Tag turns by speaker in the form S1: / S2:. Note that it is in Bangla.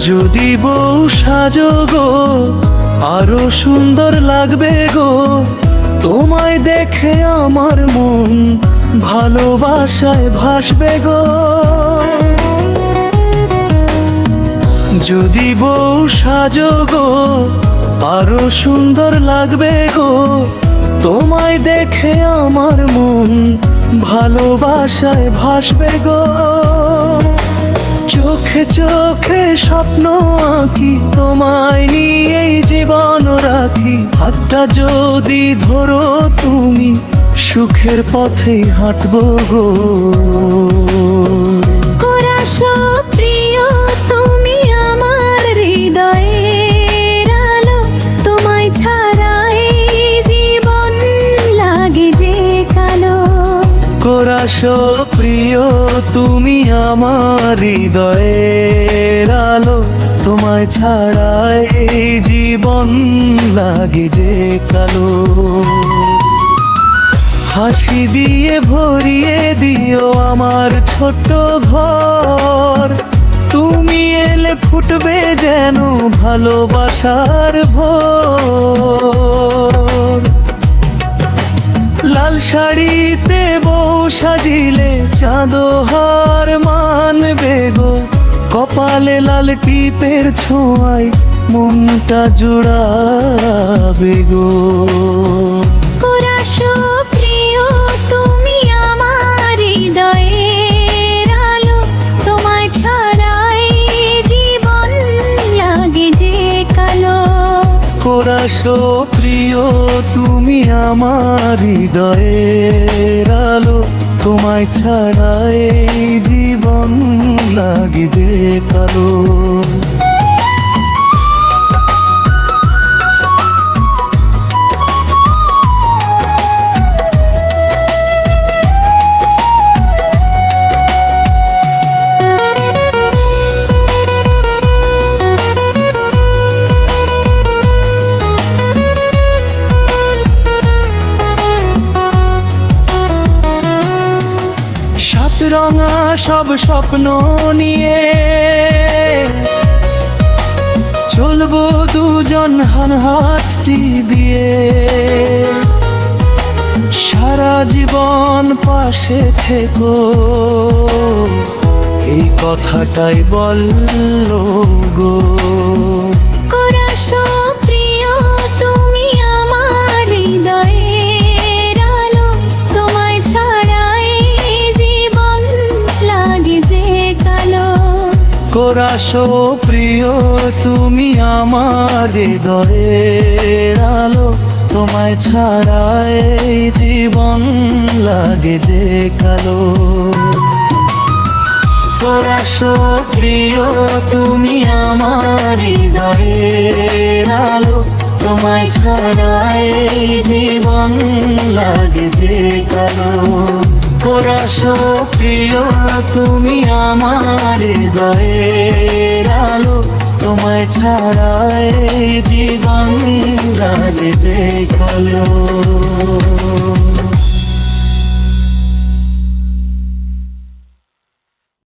S1: যদি বউ সাজো গো আরো সুন্দর লাগবে গো, তোমায় দেখে আমার মন ভালোবাসায় ভাসবে গো। যদি বউ সাজো গো আরো সুন্দর লাগবে গো, তোমায় দেখে আমার মন ভালোবাসায় ভাসবে গো। চোখে চোখে স্বপ্ন আঁকি, তোমায় নিয়েই জীবন রাখি। হাতটা যদি ধরো তুমি, সুখের পথে হাঁটবো গো।
S2: প্রিয় তুমি আমার হৃদয়ের আলো, তোমায় ছাড়া এই জীবন লাগে যে কালো।
S1: কোরাসো প্রিয় তুমি আমার হৃদয়ের আলো, তোমায় ছাড়া এই জীবন লাগে যে কালো। হাসি দিয়ে ভরিয়ে দিও আমার ছোট্ট ঘর, তুমি এলে ফুটবে যেন ভালোবাসার ভোর। লাল শাড়িতে বউ সাজিলে চাঁদোহার মানবে গো, কপালে লাল টিপের ছোঁয়ায় মনটা জোড়াবে গো।
S2: প্রিয় তুমি আমার হৃদয়ের আলো, তোমায় ছাড়া এই জীবন লাগে যে কালো।
S1: কোরাসো প্রিয় তুমি আমার হৃদয়ের আলো, তোমায় ছাড়া এই জীবন লাগে যে কালো। রঙা সব স্বপ্ন নিয়ে চলবো দুজন হাতটি দিয়ে। সারা জীবন পাশে থেকো, এই কথাটাই বললো গো।
S2: প্রিয় তুমি আমার হৃদয়ের আলো, তোমায় ছাড়া এই জীবন লাগে যে কালো।
S1: কোরাসো প্রিয় তুমি আমার হৃদয়ের আলো, তোমায় ছাড়া এই জীবন লাগে যে কালো। কোরাসো প্রিয় তুমি আমার হৃদয়ের আলো, তোমায় ছাড়া এই জীবন লাগে যে কালো। কোরাসো প্রিয় তুমি আমার হৃদয়ের আলো, তোমায় ছাড়া এই জীবন লাগে যে কালো।